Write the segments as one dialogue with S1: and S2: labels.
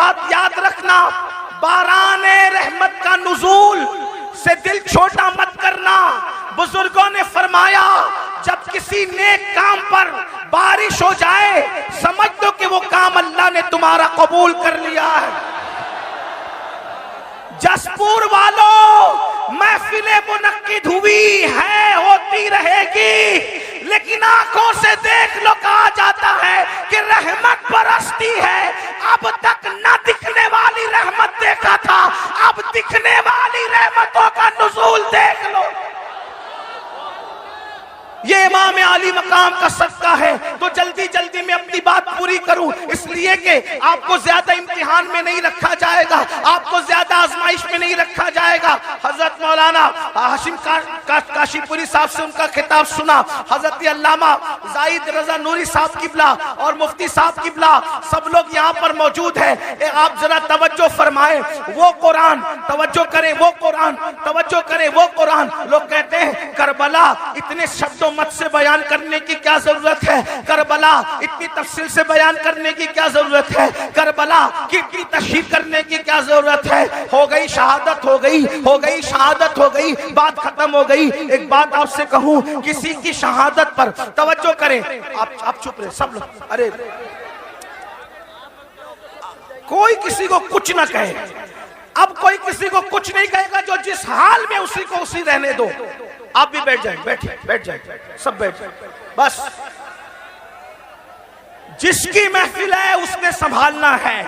S1: بات یاد رکھنا، باران رحمت کا نزول سے دل چھوٹا مت کرنا۔ بزرگوں نے فرمایا جب کسی نیک کام پر بارش ہو جائے سمجھ دو کہ وہ کام اللہ نے تمہارا قبول کر لیا ہے۔ جسپور والوں، محفلیں منعقد ہوئی ہے، ہوتی رہے گی، لیکن آنکھوں سے دیکھ لو کہا جاتا ہے کہ رحمت برستی ہے۔ اب تک نہ دکھنے والی رحمت دیکھا تھا، اب دکھنے والی رحمتوں کا نزول دیکھ لو۔ یہ امام عالی مقام کا صدقہ ہے۔ تو جلدی جلدی میں اپنی بات پوری کروں، اس لیے کہ آپ کو زیادہ امتحان میں نہیں رکھا جائے گا، آپ کو زیادہ آزمائش میں نہیں رکھا جائے گا۔ حضرت مولانا ہاشم کاشی پوری صاحب سے ان کا خطاب سنا، حضرت علامہ زاہد رضا نوری صاحب قبلہ اور مفتی صاحب قبلہ سب لوگ یہاں پر موجود ہیں۔ آپ ذرا توجہ فرمائیں، وہ قرآن، توجہ کریں، وہ قرآن، توجہ کریں، وہ قرآن۔ لوگ کہتے ہیں کربلا اتنے شبدوں مت سے بیان کرنے کی کیا ضرورت ہے، کربلا اتنی تفصیل سے بیان کرنے کی کیا ضرورت ہے، کربلا کی اتنی تشریح کرنے کی کیا ضرورت ہے۔ ہو گئی شہادت، ہو گئی شہادت، ہو گئی، بات ختم ہو گئی۔ ایک بات آپ سے کہوں، کسی کی شہادت پر توجہ کریں، آپ چپ رہے سب لوگ، ارے کوئی کسی کو کچھ نہ کہے، اب کوئی کسی کو کچھ نہیں کہے گا، جو جس حال میں اسی کو اسی رہنے دو۔ آپ بھی بیٹھ جائیں، بیٹھ جائیں، سب بیٹھ جائیں، بس جس کی محفل ہے اس نے سنبھالنا ہے،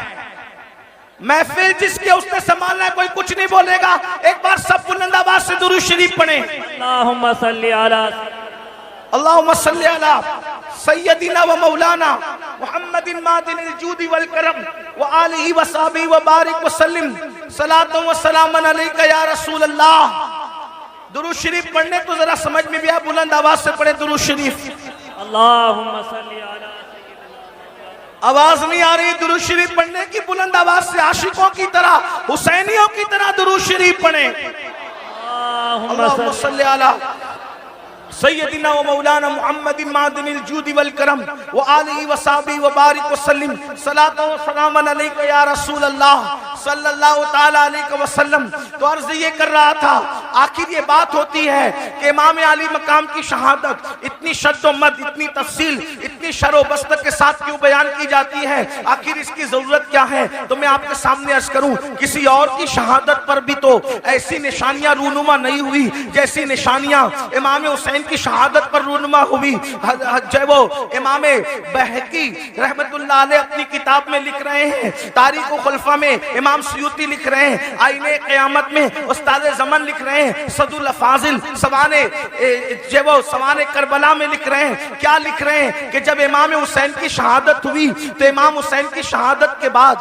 S1: محفل جس کے اس نے سنبھالنا ہے، کوئی کچھ نہیں بولے گا۔ ایک بار سب بلند آواز سے درود شریف پڑھیں۔
S2: اللہم صلی علی
S1: اللہم صلی علی سیدنا و مولانا محمد معدن الجود والکرم وآلہ وصحبہ وبارک وسلم، صلاۃ و سلام علیک یا رسول اللہ۔ درود شریف پڑھنے تو ذرا سمجھ میں بھی آپ بلند آواز سے پڑھیں درود شریف۔
S2: اللہم صلی علی
S1: آواز نہیں آ رہی درود شریف پڑھنے کی، بلند آواز سے عاشقوں کی طرح، حسینیوں کی طرح درود شریف پڑھیں۔ اللہم صلی علی سیدنا و مولانا محمد معدن الجود والکرم وآلہ وصحبہ وبارک وسلم، صلاۃ و سلام علیک یا رسول اللہ صلی اللہ تعالی علیہ وسلم۔ تو عرض یہ کر رہا تھا، آخر یہ بات ہوتی ہے کہ امام علی مقام کی شہادت اتنی شد و مد، اتنی تفصیل، اتنی شر و بست کے ساتھ کیوں بیان کی جاتی ہے، آخر اس کی ضرورت کیا ہے؟ تو میں آپ کے سامنے عرض کروں، کسی اور کی شہادت پر بھی تو ایسی نشانیاں رونما نہیں ہوئی جیسی نشانیاں امام حسین کی شہادت پر رونما ہوئی۔ جو وہ امام بہقی رحمت اللہ علیہ اپنی کتاب میں لکھ رہے ہیں، تاریخ و خلفہ میں امام سیوطی لکھ رہے ہیں، آئین قیامت میں استاد زمن لکھ رہے ہیں، صد الافاضل سوان کربلا میں لکھ رہے ہیں۔ کیا لکھ رہے ہیں کہ جب امام حسین کی شہادت ہوئی تو امام حسین کی شہادت کے بعد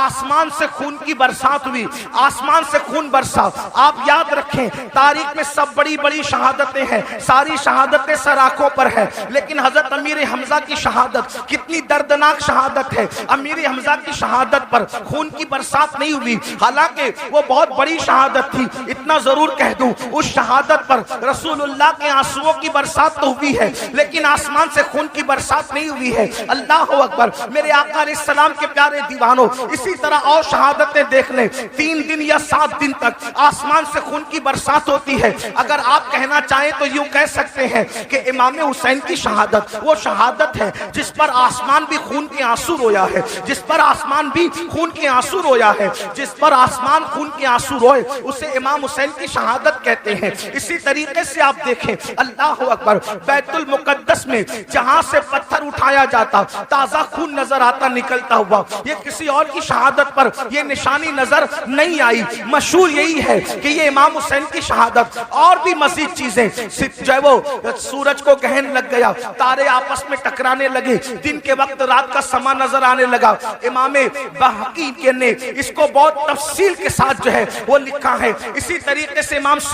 S1: آسمان سے خون کی برسات ہوئی، آسمان سے خون برسا۔ آپ یاد رکھیں تاریخ میں سب بڑی بڑی شہادتیں ہیں، ساری شہادتیں سر آنکھوں پر ہے، لیکن حضرت امیر حمزہ کی شہادت کتنی دردناک شہادت ہے۔ امیر حمزہ کی شہادت پر خون کی برسات نہیں ہوئی، حالانکہ وہ بہت بڑی شہادت تھی۔ اتنا ضرور کہہ دوں، اس شہادت پر رسول اللہ کے آنسوؤں کی برسات تو ہوئی ہے، لیکن آسمان سے خون کی برسات نہیں ہوئی ہے۔ اللہ اکبر، میرے آقا علیہ السلام کے پیارے دیوانوں، اسی طرح اور شہادتیں دیکھ لیں، 3 دن یا 7 دن تک آسمان سے خون کی برسات ہوتی ہے۔ اگر آپ کہنا چاہیں تو یوں کہہ سکتے ہیں کہ امام حسین کی شہادت وہ شہادت ہے جس پر آسمان بھی خون کے آنسو رویا ہے، جس پر آسمان بھی خون کے آنسو رویا ہے، جس پر آسمان خون کے آنسو روئے اسے امام حسین کی شہادت کہتے ہیں۔ اسی طریقے سے آپ دیکھیں، اللہ اکبر، بیت المقدس میں جہاں سے پتھر اٹھایا جاتا تازہ خون نظر آتا نکلتا ہوا، یہ کسی اور کی شہادت پر یہ نشانی نظر نہیں آئی۔ مشہور یہی ہے کہ یہ امام حسین کی شہادت اور بھی مزید چیزیں، جو ہے وہ سورج کو گہن لگ گیا، تارے آپس میں ٹکرانے لگے، دن کے وقت رات کا سما نظر آنے لگا۔ امام بہقی نے اس کو بہت تفصیل کے ساتھ جو ہے وہ لکھا ہے۔ اسی طریقے سے امام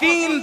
S1: 3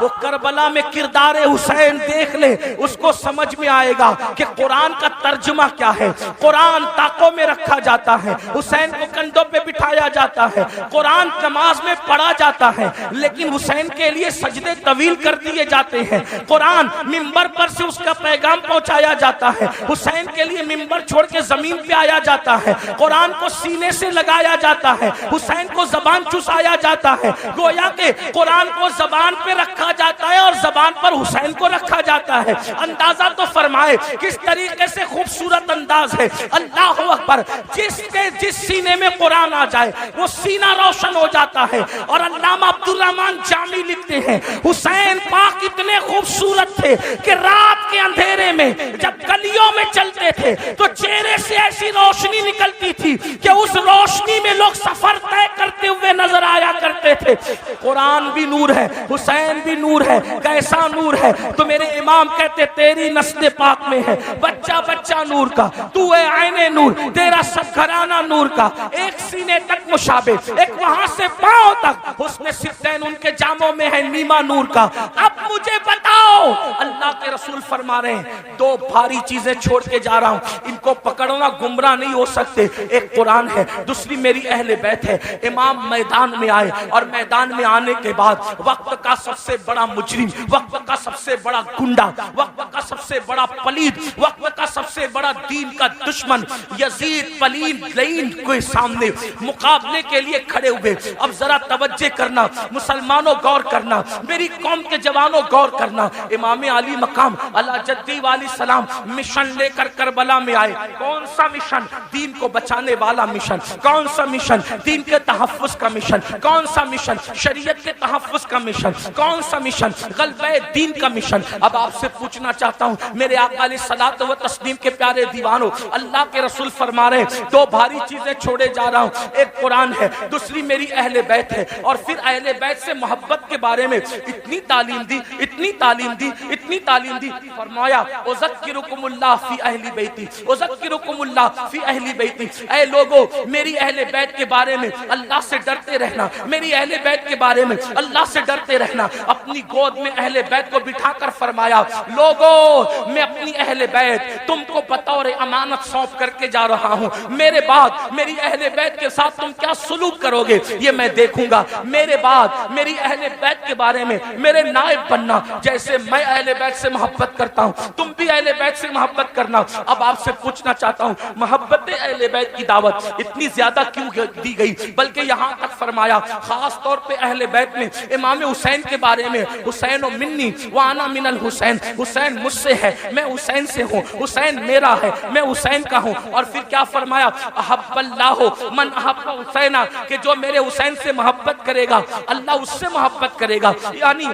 S1: وہ کربلا میں کردار حسین دیکھ لے، اس کو سمجھ میں آئے گا کہ قرآن کا ترجمہ کیا ہے۔ قرآن طاقوں میں رکھا جاتا ہے، حسین کو کندھوں پہ بٹھایا جاتا ہے، قرآن نماز میں پڑھا جاتا ہے، لیکن حسین کے لیے سجدے طویل کر دیے جاتے ہیں۔ قرآن ممبر پر سے اس کا پیغام پہنچایا جاتا ہے، حسین کے لیے ممبر چھوڑ کے زمین پہ آیا جاتا ہے، قرآن کو سینے سے لگایا جاتا ہے، حسین کو زبان چسایا جاتا ہے، گویا کہ قرآن کو زبان پہ رکھا جاتا ہے اور زبان پر حسین کو رکھا جاتا ہے۔ اندازہ تو فرمائے کس طریقے سے خوبصورت انداز ہے۔ اللہ اکبر، جس سینے میں قرآن آ جائے وہ سینہ روشن ہو جاتا ہے۔ اور علامہ عبدالرحمن جامی لکھتے ہیں حسین پاک اتنے خوبصورت تھے کہ رات کے اندھیرے میں جب گلیوں میں چلتے تھے تو چہرے سے ایسی روشنی نکلتی تھی کہ اس روشنی میں لوگ سفر طے کرتے ہوئے نظر آیا کرتے تھے۔ قرآن بھی نور ہے، حسین بھی نور ہے، کیسا نور ہے؟ تو میرے امام کہتے تیری نسل پاک میں ہے بچہ بچہ نور کا، تو ہے عین نور، تیرا سب گھرانہ نور کا، ایک سینے تک مشابہ، ایک وہاں سے پاؤں تک حسن ستین ان کے جاموں میں ہے نیما نور کا۔ اب مجھے بتاؤ، اللہ کے رسول فرما رہے ہیں دو بھاری چیزیں چھوڑ کے جا رہا ہوں، ان کو پکڑنا گمراہ نہیں ہو سکتے۔ ایک قرآن ہے، دوسری میری اہل بیت ہے۔ امام میدان میں آئے اور میدان میں آنے کے بعد وقت کا سب سے بڑا مجرم، وقت کا سب سے بڑا گنڈا، وقت کا سب سے بڑا پلید، وقت کا سب سے بڑا دین کا دشمن یزید پلید لعین کے سامنے مقابلے کے لیے کھڑے ہوئے۔ اب ذرا توجہ کرنا مسلمانوں، غور کرنا، میری قوم کے جوانوں غور کرنا۔ امام علی مقام علی جدی والی سلام مشن لے کر کربلا میں آئے۔ کون سا مشن؟ دین کو بچانے والا مشن۔ کون سا مشن؟ دین کے تحفظ کا مشن۔ کون سا مشن؟ شریعت کے تحفظ کا مشن۔ کون سا مشن؟ غلبہ دین کا مشن۔ اب آپ سے پوچھنا چاہتا ہوں میرے آقا علیہ الصلوۃ والتسلیم کے پیارے دیوانوں، اللہ کے رسول فرما رہے ہیں دو بھاری چیزیں چھوڑے جا رہا ہوں، ایک قرآن ہے، دوسری میری اہل بیت ہے۔ اور پھر اہل بیت سے محبت کے بارے میں اتنی تعلیم دی، اتنی تعلیم دی، اتنی تعلیم دی، فرمایا اذکرکم اللہ فی اہل بیتی، اذکرکم اللہ فی اہل بیتی۔ اے لوگو میری اہل بیت کے بارے میں اللہ سے ڈرتے رہنا، میری اہل بیت کے بارے میں اللہ سے ڈرتے رہنا۔ اپنی گود میں اہل بیت کو بٹھا کر فرمایا لوگو میں اپنی اہل بیت تم کو بطور امانت سونپ کر کے جا رہا ہوں، میرے بعد میری اہل بیت کے ساتھ تم کیا سلوک کرو گے یہ میں دیکھوں گا۔ میرے بعد میری اہل بیت کے بارے میں میرے نائب بننا، جیسے میں اہل بیت سے محبت کرتا ہوں تم بھی اہل بیت سے محبت کرنا۔ اب آپ سے پوچھنا چاہتا ہوں محبت اہل بیت کی دعوت اتنی زیادہ کیوں دی گئی؟ بلکہ یہاں تک فرمایا خاص طور پہ اہل بیت میں امام حسین کے بارے میں حسین و منی وانا من الحسین، حسین مجھ سے ہے، میں حسین سے ہوں، حسین میرا ہے، میں حسین کا ہوں۔ اور پھر کیا فرمایا احب اللہ من احب حسین، کہ جو میرے حسین سے محبت کرے گا اللہ اس سے محبت کرے گا، یعنی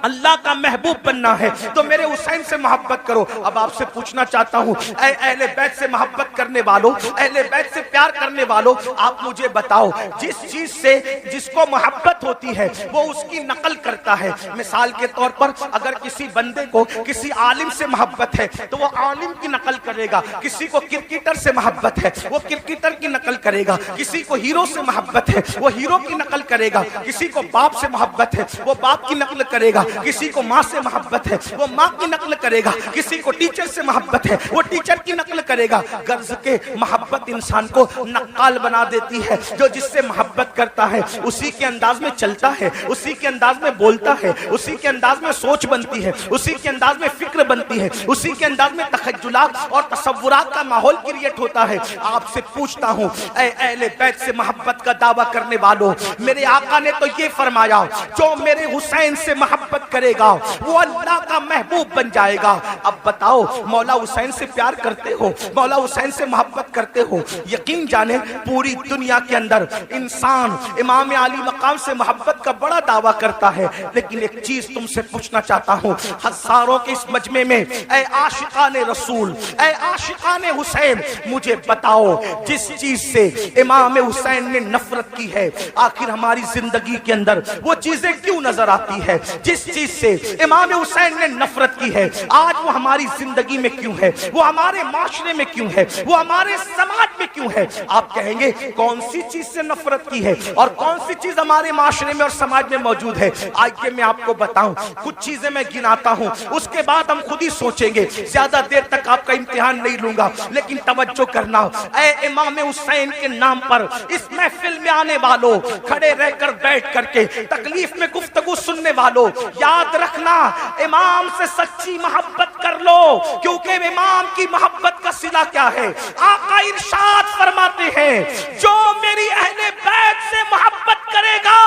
S1: اللہ کا محبوب بننا ہے تو میرے حسین سے محبت کرو۔ اب آپ سے پوچھنا چاہتا ہوں اے اہل بیت سے محبت کرنے والوں، اہل بیت سے پیار کرنے والوں، آپ مجھے بتاؤ جس چیز سے جس کو محبت ہوتی ہے وہ اس کی نقل کرتا ہے۔ مثال کے طور پر اگر کسی بندے کو کسی عالم سے محبت ہے تو وہ عالم کی نقل کرے گا، کسی کو کرکٹر سے محبت ہے وہ کرکٹر کی نقل کرے گا، کسی کو ہیرو سے محبت ہے وہ ہیرو کی نقل کرے گا، کسی کو باپ سے محبت ہے وہ باپ کی نقل کرے گا، کسی کو ماں سے محبت ہے وہ ماں کی نقل کرے گا، کسی کو ٹیچر سے محبت ہے وہ ٹیچر کی نقل کرے گا۔ غرض کے محبت انسان کو نقال بنا دیتی ہے، جو جس سے محبت کرتا ہے اسی کے انداز میں چلتا ہے، اسی کے انداز میں بولتا ہے، اسی کے انداز میں سوچ بنتی ہے، اسی کے انداز میں فکر بنتی ہے، اسی کے انداز میں تخیلات اور تصورات کا ماحول کریٹ ہوتا ہے۔ آپ سے پوچھتا ہوں اے اہل بیت سے محبت کا دعویٰ کرنے والوں، میرے آقا نے تو یہ فرمایا جو میرے حسین سے محبت کرے گا وہ اللہ کا محبوب بن جائے گا۔ اب بتاؤ مولا حسین سے پیار کرتے ہو، مولا حسین سے محبت کرتے ہو؟ یقین جانے پوری دنیا کے اندر انسان امام علی مقام سے محبت کا بڑا دعویٰ کرتا ہے، لیکن ایک چیز تم سے پوچھنا چاہتا ہوں ہزاروں کے اس مجمع میں، اے عاشقان رسول، اے عاشقان حسین، مجھے بتاؤ جس چیز سے امام حسین نے نفرت کی ہے آخر ہماری زندگی کے اندر وہ چیزیں کیوں نظر آتی ہے؟ جس چیز سے امام حسین حسین نے نفرت کی ہے آج وہ ہماری زندگی میں کیوں ہے، وہ ہمارے معاشرے میں کیوں ہے، وہ ہمارے سماج میں کیوں ہے؟ آپ کہیں گے کون سی چیز سے نفرت کی ہے اور کون سی چیز ہمارے معاشرے میں اور سماج میں موجود ہے؟ آئیے میں آپ کو بتاؤں، کچھ چیزیں میں گناتا ہوں، اس کے بعد ہم خود ہی سوچیں گے، زیادہ دیر تک آپ کا امتحان نہیں لوں گا، لیکن توجہ کرنا، اے امام حسین کے نام پر اس محفل میں آنے والوں، کھڑے رہ کر بیٹھ کر کے تکلیف میں گفتگو سننے والوں، یاد رکھنا امام سے سچی محبت کر لو، کیونکہ امام کی محبت کا صلہ کیا ہے؟ آقا ارشاد فرماتے ہیں جو میری اہل بیت سے محبت کرے گا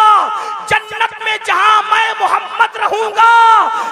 S1: جنت میں جہاں میں محمد رہوں گا،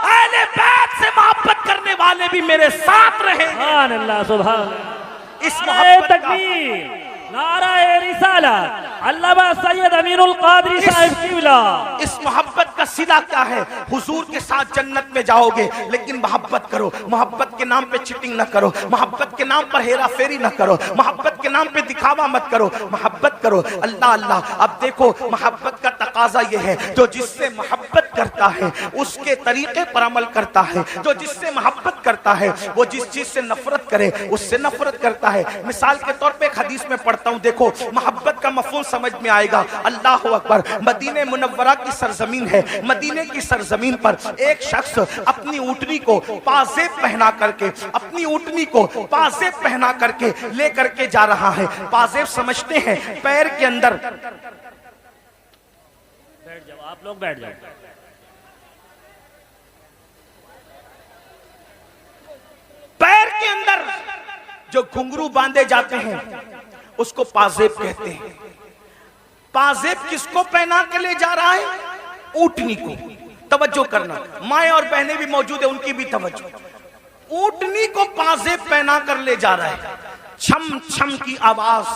S1: اہل بیت سے محبت کرنے والے بھی میرے ساتھ رہیں گے۔
S2: سبحان اللہ سبحان اللہ۔
S1: اس محبت کا
S2: تکبیر، نعرہ رسالت، علامہ سید امین القادری صاحب قبلہ۔
S1: اس محبت کا صلہ کیا ہے؟ حضور کے ساتھ جنت میں جاؤ گے، لیکن محبت کرو، محبت کے نام پہ چیٹنگ نہ کرو، محبت کے نام پر ہیرا فیری نہ کرو، محبت کے نام پہ دکھاوا مت کرو، محبت کرو اللہ اللہ۔ اب دیکھو محبت کا تقاضا یہ ہے جو جس سے محبت کرتا ہے اس کے طریقے پر عمل کرتا ہے، جو جس سے محبت کرتا ہے وہ جس چیز سے نفرت کرے اس سے نفرت کرتا ہے۔ مثال کے طور پہ ایک حدیث میں پڑھتا ہوں، دیکھو محبت کا مفہوم سمجھ میں آئے گا۔ اللہ اکبر، مدینہ منورہ کی سرزمین ہے، مدینہ کی سرزمین پر ایک شخص اپنی اونٹنی کو پازیب پہنا کر کے، اپنی اونٹنی کو پازیب پہنا کر کے لے کر کے جا رہا ہے۔ پازیب سمجھتے ہیں پیر کے اندر،
S2: بیٹھ جاؤ آپ لوگ، بیٹھ جاؤ۔
S1: پیر کے اندر جو گھنگرو باندھے جاتے ہیں اس کو پازیب کہتے ہیں۔ پازیب کس کو پہنا کے لے جا رہا ہے؟ اونٹنی کو۔ توجہ کرنا، مائیں اور بہنیں بھی موجود ہیں، ان کی بھی توجہ۔ اونٹنی کو پازیب پہنا کر لے جا رہا ہے، چھم چھم کی آواز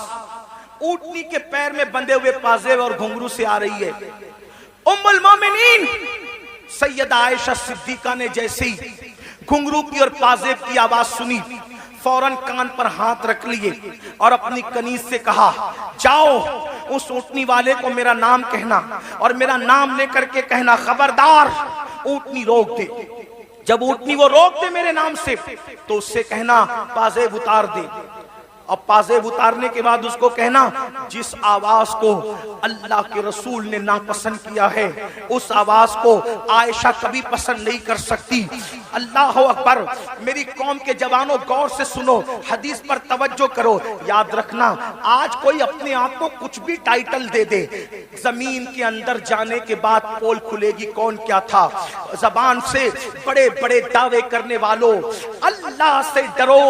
S1: اونٹنی کے پیر میں بندھے ہوئے پازیب اور گھنگرو سے آ رہی ہے۔ ام المومنین سیدہ عائشہ صدیقہ نے جیسے ہی گھنگرو کی اور پازیب کی آواز سنی، فوراً کان پر ہاتھ رکھ لیے اور اپنی کنیز سے کہا جاؤ اس اونٹنی والے کو میرا نام کہنا اور میرا نام لے کر کے کہنا خبردار اونٹنی روک دے۔ جب اونٹنی وہ روک دے میرے نام سے تو اس سے کہنا پازیب اتار دے، اور پازیب اتارنے کے بعد اس کو کہنا جس آواز کو اللہ کے رسول نے ناپسند کیا ہے اس آواز کو عائشہ کبھی پسند نہیں کر سکتی۔ اللہ اکبر، میری قوم کے جوانوں غور سے سنو، حدیث پر توجہ کرو، یاد رکھنا آج کوئی اپنے آپ کو کچھ بھی ٹائٹل دے دے، زمین کے اندر جانے کے بعد پول کھلے گی کون کیا تھا۔ زبان سے بڑے بڑے دعوے کرنے والوں، اللہ سے ڈرو،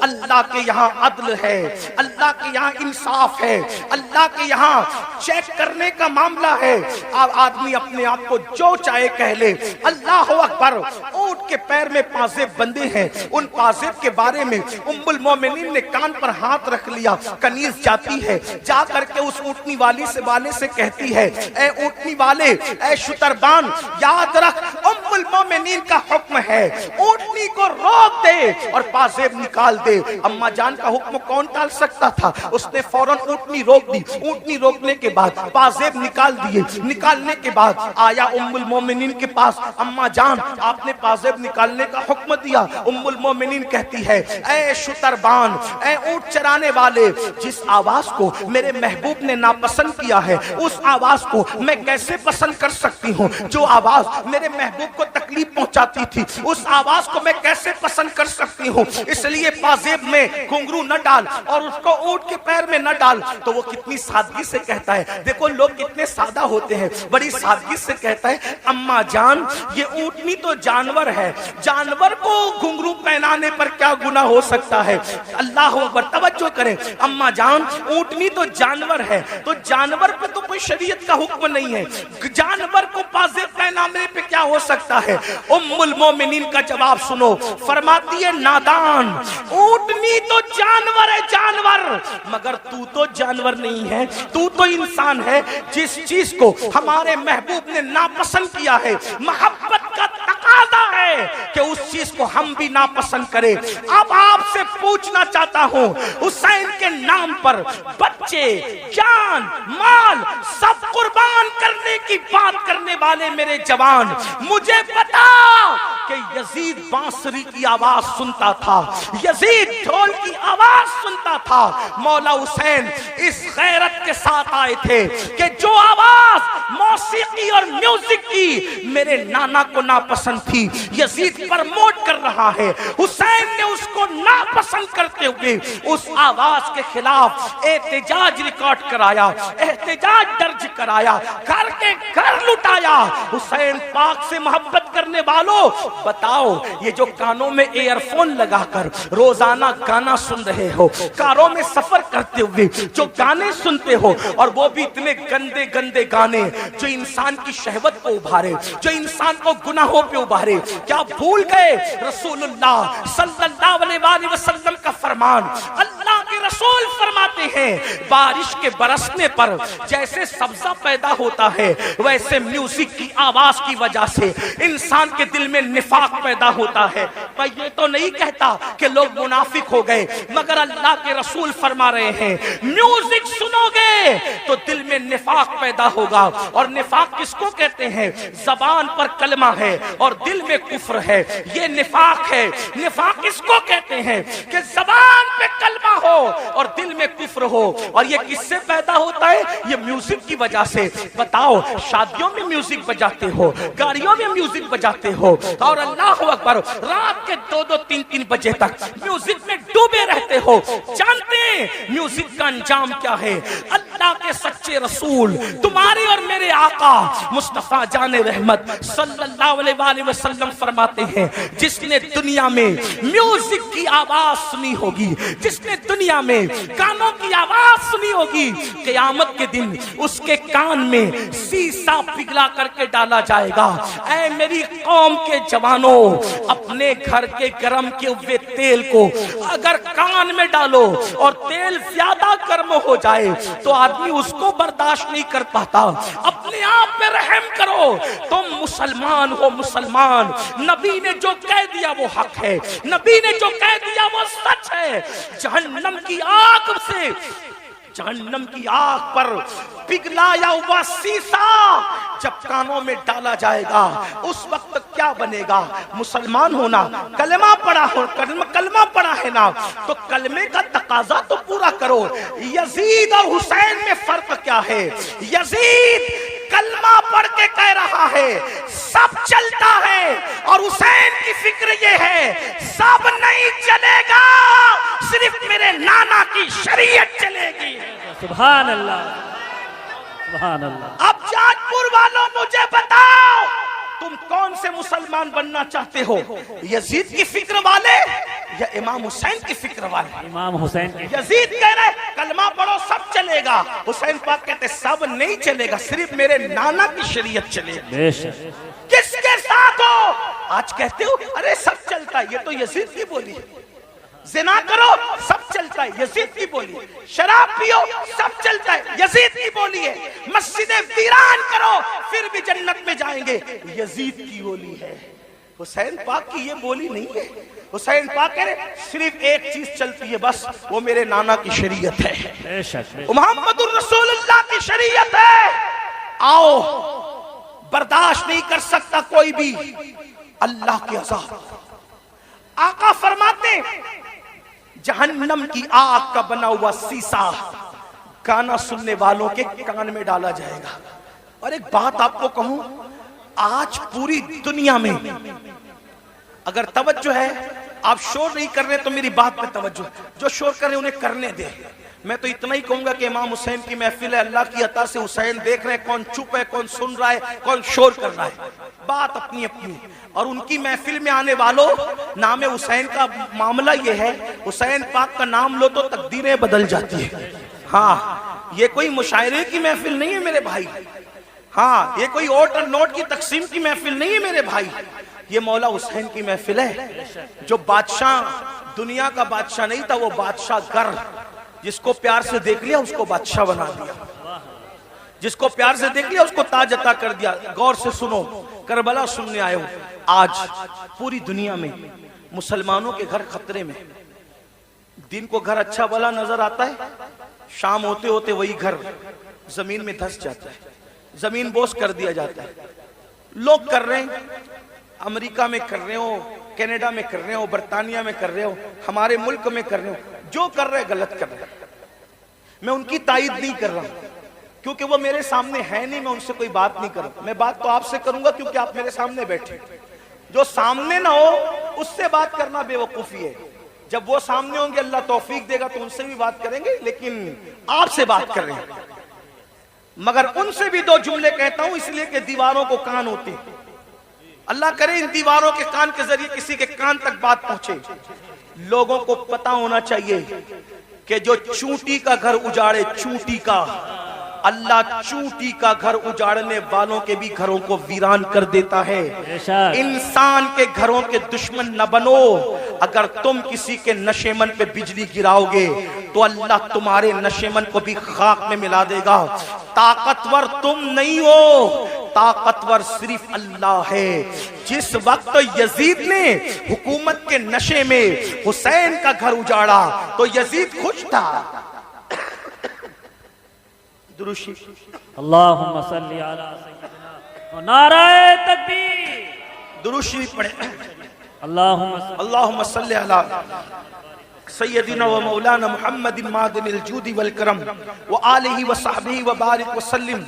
S1: اللہ کے یہاں عدل ہے، اللہ کے یہاں انصاف ہے، اللہ کے یہاں چیک کرنے کا معاملہ ہے۔ آدمی اپنے آپ کو جو چاہے کہہ لے۔ اللہ اکبر، اونٹ کے پیر میں پازیب بندے ہیں، ان پازیب کے بارے میں ام المومنین نے کان پر ہاتھ رکھ لیا۔ کنیز جاتی ہے، جا کر کے اس اونٹنی والے سے کہتی ہے اے اونٹنی والے، اے شتربان، یاد رکھ ام المومنین کا حکم ہے اونٹنی کو روک دے اور پازیب نکال دے۔ اما جان کا حکم کون ٹال سکتا تھا؟ اس نے فوراً اونٹنی روک دی۔ اونٹنی روکنے کے بعد پازیب نکال دیے۔ نکالنے کے بعد آیا ام المومنین کے پاس، اما جان آپ نے پازیب نکالنے کا حکم دیا۔ ام المومنین کہتی ہے اے شتربان، اے اونٹ چرانے والے، جس آواز کو میرے محبوب نے ناپسند کیا ہے اس آواز کو میں کیسے پسند کر سکتی ہوں؟ جو آواز میرے محبوب کو تکلیف پہنچاتی تھی اس آواز کو میں کیسے پسند کر سکتی ہوں؟ اس لیے پازیب میں گھنگرو نہ ڈال اور اس کو اونٹ کے پیر میں نہ ڈال۔ تو وہ کتنی سادگی سے کہتا ہے، دیکھو لوگ کتنے سادہ ہوتے ہیں، بڑی سادگی سے کہتا ہے اما جان یہ اونٹنی تو جانور ہے، جانور کو گھنگرو پہنانے پر کیا گناہ ہو سکتا ہے؟ اللہ اکبر، توجہ کریں، اما جان اونٹنی تو جانور ہے، تو جانور پہ تو کوئی شریعت کا حکم نہیں ہے، جانور کو پازیب پہنانے پہ کیا ہو سکتا ہے؟ ام المومنین کا جواب سنو، فرماتی ہے نادان، اونٹنی تو جانور ہے جانور، مگر تو جانور نہیں ہے، تو انسان ہے۔ جس چیز کو ہمارے محبوب نے ناپسند کیا ہے محبت کا تقاضا ہے کہ اس چیز کو ہم بھی ناپسند کریں۔ اب آپ سے پوچھنا چاہتا ہوں، حسین کے نام پر بچے، جان، مال سب قربان کرنے کی بات کرنے والے میرے جوان، مجھے بتا کہ یزید بانسری کی آواز سنتا تھا، یزید ڈھول کی آواز سنتا تھا۔ مولا حسین اس غیرت کے ساتھ آئے تھے کہ جو آواز موسیقی اور میوزک کی میرے نانا کو ناپسند تھی، یزید پرموٹ کر رہا ہے۔ حسین نے اس کو ناپسند کرتے ہوئے اس آواز کے خلاف احتجاج ریکارڈ کرایا، احتجاج درج کرایا، گھر کے گھر لٹایا۔ حسین پاک سے محبت کرنے والوں بتاؤ، یہ جو کانوں میں ایئر فون لگا کر روزانہ گانا سن رہے ہو، کاروں میں سفر کرتے ہوئے جو گانے سنتے ہو، اور وہ بھی اتنے گندے گندے گانے جو انسان کی شہوت کو ابھارے، جو انسان کو گناہوں پہ ابھارے، کیا بھول گئے رسول اللہ صلی اللہ علیہ وسلم کا فرمان؟ اللہ کے رسول فرماتے ہیں بارش کے برسنے پر جیسے سبزہ پیدا ہوتا ہے، ویسے میوزک کی آواز کی وجہ سے انسان کے دل میں نفاق پیدا ہوتا ہے۔ میں یہ تو نہیں کہتا کہ لوگ منافق ہو گئے، مگر اللہ کے رسول فرما رہے ہیں میوزک سنو گے تو دل میں نفاق پیدا ہوگا۔ اور نفاق کس کو کہتے ہیں؟ زبان پر کلمہ ہے اور دل میں کفر ہے، یہ نفاق ہے۔ نفاق کس کو کہتے ہیں؟ کہ زبان پہ کلمہ ہو اور دل میں کفر ہو۔ اور یہ کس سے پیدا ہوتا ہے؟ یہ میوزک کی وجہ سے۔ بتاؤ، شادیوں میں میوزک بجاتے ہو، گاڑیوں میں میوزک بجاتے ہو، اور اللہ اکبر رات کے 2-3 بجے تک میوزک میں ڈوبے رہتے ہو۔ جانتے ہیں میوزک کا انجام کیا ہے؟ اللہ کے سچے رسول تمہارے اور میرے آقا مصطفیٰ جان رحمت صلی اللہ علیہ وسلم فرماتے ہیں جس نے دنیا میں میوزک کی آواز سنی ہوگی، جس نے دنیا میں گانوں کی آواز سنی ہوگی، قیامت کے دن اس کے کان میں سیسا پگھلا کر کے ڈالا جائے گا۔ اے میری قوم کے جوانوں، اپنے گھر کے گرم کے ہوئے تیل کو اگر کان میں ڈالو اور تیل زیادہ گرم ہو جائے تو آدمی اس کو برداشت نہیں کر پاتا۔ اپنے آپ پہ رحم کرو، تم مسلمان ہو، مسلمان۔ نبی نے جو کہہ دیا وہ حق ہے، نبی نے جو کہہ دیا وہ سچ ہے۔ جہنم کی آگ سے، جہنم کی آگ پر پگھلایا ہوا سیسا جب کانوں میں ڈالا جائے گا اس وقت کیا بنے گا؟ مسلمان ہونا، کلمہ پڑھا ہو، کلمہ پڑھا ہے نا، تو کلمے کا تقاضا تو پورا کرو۔ یزید اور حسین میں فرق کیا ہے؟ یزید کلمہ پڑھ کے کہہ رہا ہے سب چلتا ہے، اور حسین کی فکر یہ ہے سب نہیں چلے گا، صرف میرے نانا کی شریعت چلے گی۔
S2: سبحان اللہ، سبحان اللہ۔
S1: اب جاج پور والوں مجھے بتاؤ، تم کون سے مسلمان بننا چاہتے ہو؟ یزید کی فکر والے یا امام حسین کی فکر والے؟
S2: امام حسین کی۔
S1: یزید کہہ رہے کلمہ پڑھو سب چلے گا، حسین پاک کہتے سب نہیں چلے گا، صرف میرے نانا کی شریعت چلے گی۔
S2: بے شک۔
S1: کس کے ساتھ ہو؟ آج کہتے ہو ارے سب چلتا ہے، یہ تو یزید کی بولی ہے۔ زنا کرو سب چلتا ہے، یزید کی بولی ہے۔ شراب پیو سب چلتا ہے، یزید کی بولی ہے۔ مسجدیں ویران کرو پھر بھی جنت میں جائیں گے، یزید کی بولی ہے۔ حسین پاک کی یہ بولی نہیں ہے۔ حسین پاک کہہ رہے صرف ایک چیز چلتی ہے بس، وہ میرے نانا کی شریعت ہے،
S2: بے شک۔
S1: محمد الرسول اللہ کی شریعت ہے۔ آؤ، برداشت نہیں کر سکتا کوئی بھی اللہ کے عذاب۔ آقا فرماتے جہنم کی آگ کا بنا ہوا سیسا گانا سننے والوں کے کان میں ڈالا جائے گا۔ اور ایک بات آپ کو کہوں، آج پوری دنیا میں اگر توجہ ہے، آپ شور نہیں کر رہے تو میری بات پہ توجہ، جو شور کر رہے انہیں کرنے دے۔ میں تو اتنا ہی کہوں گا کہ امام حسین کی محفل ہے، اللہ کی عطا سے حسین دیکھ رہے ہیں، کون چپ ہے، کون سن رہا ہے، کون شور کر رہا ہے، بات اپنی اپنی۔ اور ان کی محفل میں آنے والوں، نام حسین کا معاملہ یہ ہے، حسین پاک کا نام لو تو تقدیریں بدل جاتی ہیں۔ ہاں، یہ کوئی مشاعرے کی محفل نہیں ہے میرے بھائی، ہاں یہ کوئی اوٹ اور نوٹ کی تقسیم کی محفل نہیں ہے میرے بھائی، یہ مولا حسین کی محفل ہے۔ جو بادشاہ دنیا کا بادشاہ نہیں تھا، وہ بادشاہ گر، جس کو پیار سے دیکھ لیا اس کو بادشاہ بنا دیا، جس کو پیار سے دیکھ لیا اس کو تاج عطا کر دیا۔ غور سے سنو، کربلا سننے آئے ہو، آج پوری دنیا میں مسلمانوں کے گھر خطرے میں۔ دن کو گھر اچھا بھلا نظر آتا ہے، شام ہوتے ہوتے وہی گھر زمین میں دھس جاتا ہے، زمین بوس کر دیا جاتا ہے۔ لوگ کر رہے ہیں امریکہ میں کر رہے ہو، کینیڈا میں کر رہے ہو، برطانیہ میں کر رہے ہو، ہمارے ملک میں کر رہے ہو، جو کر رہے غلط کر رہے. میں ان کی تائید نہیں کر رہا کیونکہ وہ میرے سامنے ہے نہیں، میں ان سے کوئی بات نہیں کروں. میں بات تو آپ سے کروں گا کیونکہ آپ میرے سامنے بیٹھے. جو سامنے نہ ہو اس سے بات کرنا بے وقوفی ہے. جب وہ سامنے ہوں گے اللہ توفیق دے گا تو ان سے بھی بات کریں گے، لیکن آپ سے بات کر رہے ہیں. مگر ان سے بھی دو جملے کہتا ہوں اس لیے کہ دیواروں کو کان ہوتے ہیں. اللہ کرے ان دیواروں کے کان کے ذریعے کسی کے کان تک بات پہنچے. لوگوں کو پتا ہونا چاہیے کہ جو چونٹی کا گھر اجاڑے، چونٹی کا، اللہ چونٹی کا گھر اجاڑنے والوں کے بھی گھروں کو ویران کر دیتا ہے. انسان کے گھروں کے دشمن نہ بنو. اگر تم کسی کے نشیمن پہ بجلی گراؤ گے تو اللہ تمہارے نشیمن کو بھی خاک میں ملا دے گا. طاقتور تم نہیں ہو، طاقتور صرف اللہ ہے. جس وقت یزید نے حکومت کے نشے میں حسین کا گھر اجاڑا تو یزید خوش تھا. دروشی
S2: اللہم صلی علی سیدنا نعرہ تکبیر.
S1: دروشی پڑھے.
S2: اللہم
S1: صلی علی سیدنا و مولانا محمد معدن الجود والکرم وآلہ وصحبہ وبارک وسلم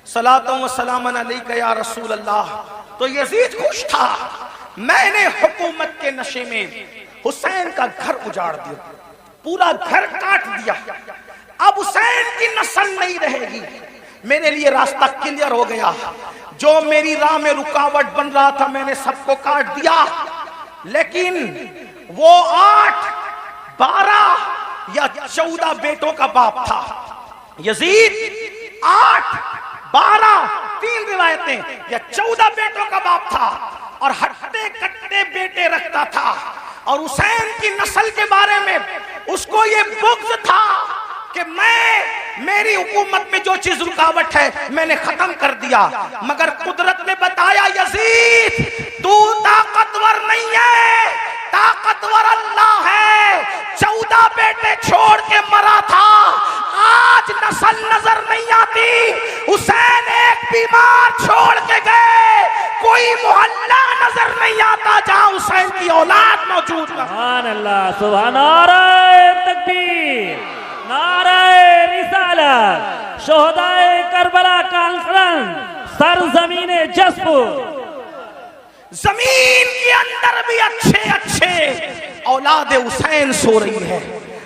S1: صلاۃ و سلام علیک یا رسول اللہ. تو یزید خوش تھا. میں نے حکومت کے نشے میں حسین کا گھر اجاڑ دیا، پورا گھر کاٹ دیا. اب حسین کی نسل نہیں رہے گی. میرے لیے راستہ کلیئر ہو گیا. جو میری راہ میں رکاوٹ بن رہا تھا میں نے سب کو کاٹ دیا. لیکن وہ 8، 12 یا 14 بیٹوں کا باپ تھا. یزید 8، 12، 3 روایتیں یا 14 بیٹوں کا باپ تھا اور ہٹے کٹے بیٹے رکھتا تھا. اور حسین کی نسل کے بارے میں اس کو یہ بغض تھا کہ میری حکومت میں جو چیز رکاوٹ ہے میں نے ختم کر دیا. مگر قدرت نے بتایا یزید تو طاقتور نہیں ہے، طاقتور اللہ ہے. 14 بیٹے چھوڑ کے مرا تھا، آج نسل نظر نہیں آتی. حسین ایک بیمار چھوڑ کے گئے، کوئی محلہ نظر نہیں آتا جہاں حسین کی اولاد موجود ہے.
S2: سبحان اللہ، سبحان. نعرہ تکبیر، نعرہ رسالت. شہدائے کربلا کانفرنس سرزمین جسپ.
S1: زمین کے اندر بھی اچھے اولاد حسین سو رہی ہے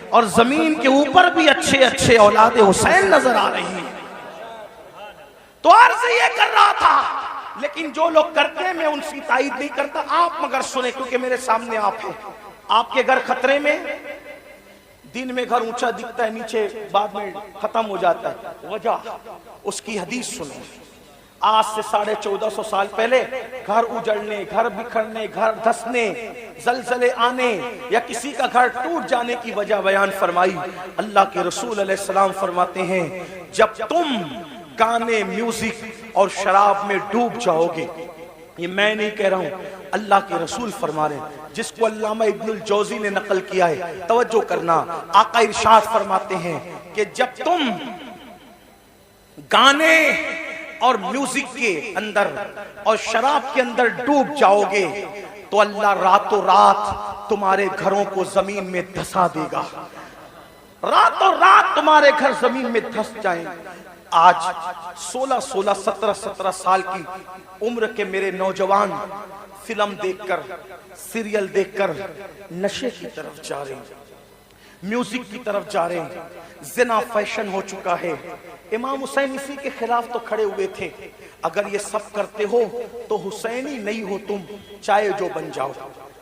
S1: اور زمین کے اوپر بھی اچھے اولاد حسین نظر آ رہی ہیں. تو عرض یہ کر رہا تھا، لیکن جو لوگ کرتے ہیں میں ان کی تائید نہیں کرتا. آپ مگر سنیں کیونکہ میرے سامنے آپ ہیں. آپ کے گھر خطرے میں، دن میں گھر اونچا دکھتا ہے، نیچے بعد میں ختم ہو جاتا ہے. وجہ اس کی حدیث سنیں. آج سے 1450 سال پہلے گھر اجڑنے، گھر بکھرنے، گھر دھسنے، زلزلے آنے یا کسی کا گھر ٹوٹ جانے کی وجہ بیان فرمائی. اللہ کے رسول علیہ السلام فرماتے ہیں جب تم گانے، میوزک اور شراب میں ڈوب جاؤ گے، یہ میں نہیں کہہ رہا ہوں، اللہ کے رسول فرما رہے ہیں، جس کو علامہ ابن الجوزی نے نقل کیا ہے. توجہ کرنا، آقا ارشاد فرماتے ہیں کہ جب تم گانے اور میوزک کے اندر اور شراب کے اندر ڈوب جاؤ گے تو اللہ راتوں رات تمہارے گھروں کو زمین میں دھسا دے گا. راتوں رات تمہارے گھر زمین میں دھس جائیں. آج 16، 17 سال کی عمر کے میرے نوجوان فلم دیکھ کر، سیریل دیکھ کر نشے کی طرف جا رہے ہیں، میوزک کی طرف جا رہے ہیں. زنا فیشن ہو چکا ہے. امام حسین اسی کے خلاف تو کھڑے ہوئے تھے. اگر یہ سب کرتے ہو تو حسینی نہیں ہو تم، چاہے جو بن جاؤ.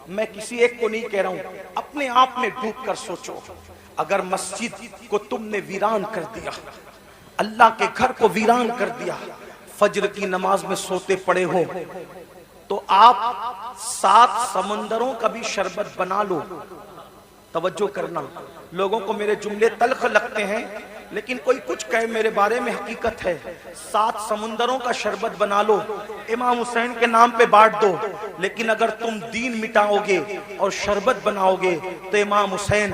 S1: میں کسی ایک کو نہیں کہہ رہا ہوں، اپنے آپ میں ڈوب کر سوچو. اگر مسجد کو تم نے ویران کر دیا، اللہ کے گھر کو ویران کر دیا، فجر کی نماز میں سوتے پڑے ہو، تو آپ 7 سمندروں کا بھی شربت بنا لو. توجہ کرنا، لوگوں کو میرے جملے تلخ لگتے ہیں لیکن کوئی کچھ کہے میرے بارے میں حقیقت ہے. 7 سمندروں کا شربت بنا لو، امام حسین کے نام پہ بانٹ دو. لیکن اگر تم دین مٹاؤ گے اور شربت بناؤ گے تو امام حسین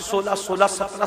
S1: 16,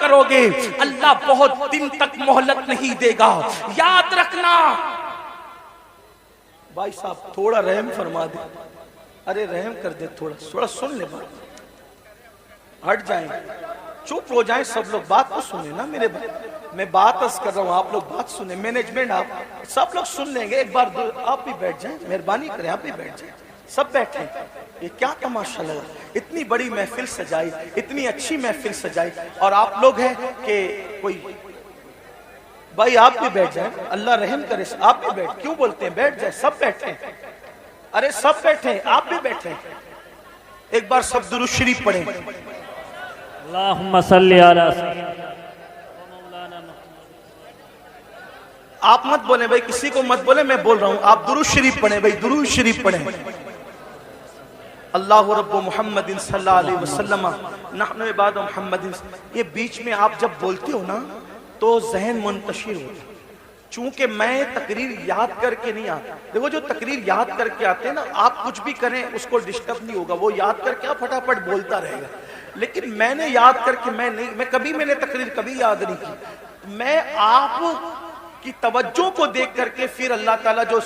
S1: کرو گے اللہ بہت دن تک مہلت نہیں دے گا. یاد رکھنا. بھائی صاحب تھوڑا رحم فرما دے. ارے رحم کر دے, تھوڑا سن لے بات. ہٹ جائیں, چپ ہو جائیں سب لوگ, بات کو سنیں نا میرے بھائی. میں بات عرض کر رہا ہوں, آپ لوگ بات سنیں. مینجمنٹ آپ سب لوگ سن لیں گے. ایک بار آپ بھی بیٹھ جائیں, مہربانی کریں آپ بھی بیٹھ جائیں. سب بیٹھیں. یہ کیا تماشا لگا, اتنی بڑی محفل سجائی, اتنی اچھی محفل سجائی, اور آپ لوگ ہیں کہ کوئی. بھائی آپ بھی بیٹھ جائیں, اللہ رحم کرے. آپ بھی بیٹھ, کیوں بولتے ہیں بیٹھ جائیں, سب بیٹھیں. ارے سب بیٹھیں, آپ بھی بیٹھیں. ایک بار سب درود شریف پڑھیں.
S2: اللہم صلی علی سیدنا.
S1: آپ مت بولیں بھائی, کسی کو مت بولیں, میں بول رہا ہوں. آپ درود شریف پڑھیں بھائی, درود شریف پڑھیں. اللہ رب محمد صلی اللہ علیہ وسلم نحن عباد محمد. یہ بیچ میں آپ جب بولتے ہو نا تو ذہن منتشر ہوتا ہے. چونکہ میں تقریر یاد کر کے نہیں آتا. دیکھو جو تقریر یاد کر کے آتے ہیں نا, آپ کچھ بھی کریں اس کو ڈسٹرب نہیں ہوگا, وہ یاد کر کے پھٹافٹ بولتا رہے گا. لیکن میں نے یاد کر کے میں نے تقریر کبھی یاد نہیں کی. میں آپ کی توجہ کو دیکھ کر کے پھر اللہ تعالیٰ جو